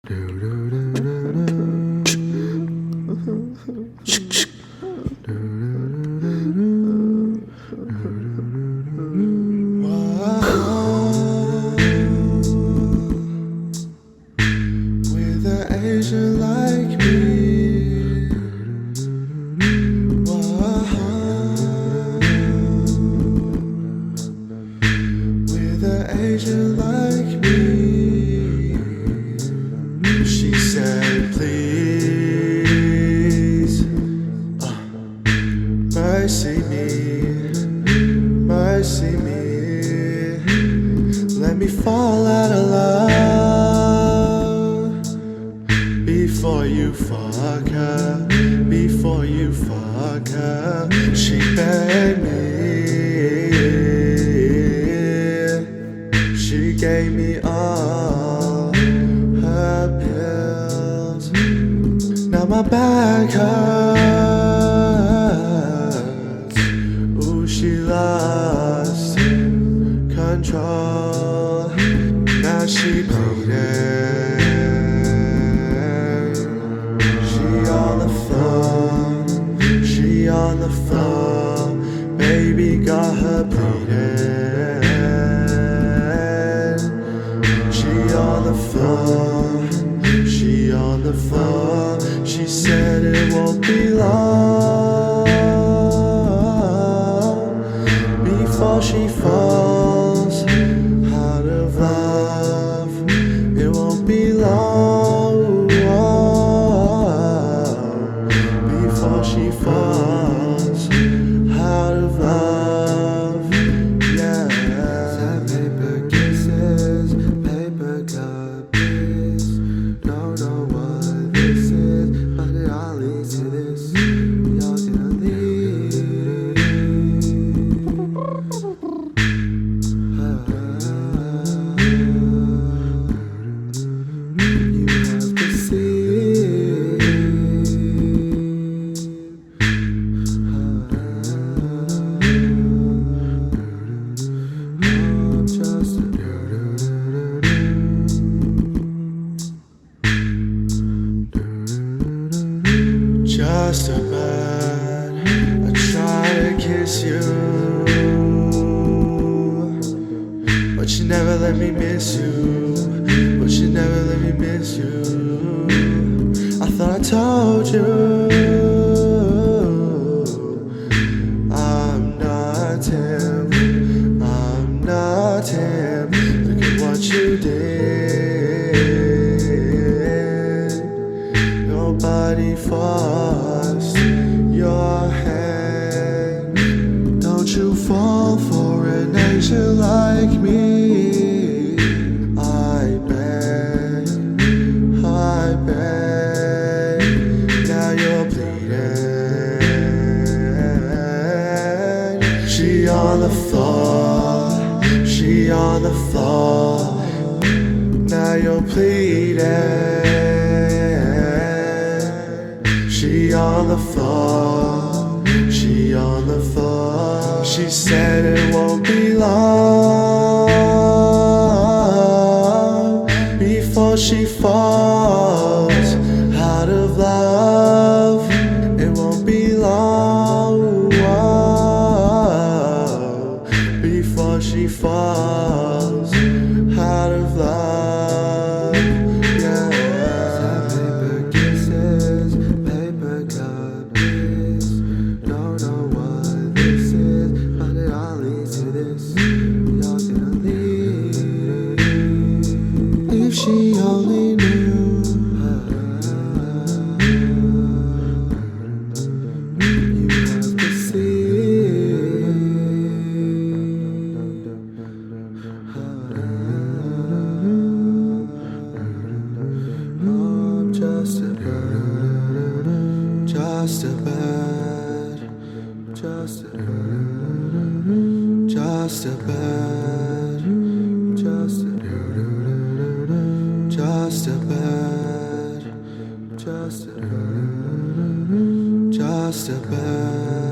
With an Asian like me, with an Asian like me, she said, please, mercy me, let me fall out of love before you fuck her, before you fuck her. She begged me, she gave me all her pills. Now my back hurts. Ooh, she lost control. Now she pleading. She on the floor, baby got her bleeding. She on the floor, she said it won't be long before she falls out of love. It won't be long before she falls out of love. Yeah. Paper kisses, paper copies. Don't know what this is, but it all leads to this. You're gonna leave. You have to see. Just a bird, I try to kiss you, but you never let me miss you, but you never let me miss you. I thought I told you I'm not him, I'm not him. Look at what you did. Nobody forced your hand. Don't you fall for an angel like me. I beg. Now you're bleeding. She on the floor, now you're pleading. She on the floor, she said it won't be long before she falls out of love. It won't be long before she falls out of love. Yeah. Paper kisses, paper copies. Don't know what this is, but it all leads to this. You're gonna leave. If she only knew. You have to see. I'm just a bird, just a bird, just a bird, just a bird, just a bird, just a bird, just a bird, just a bird.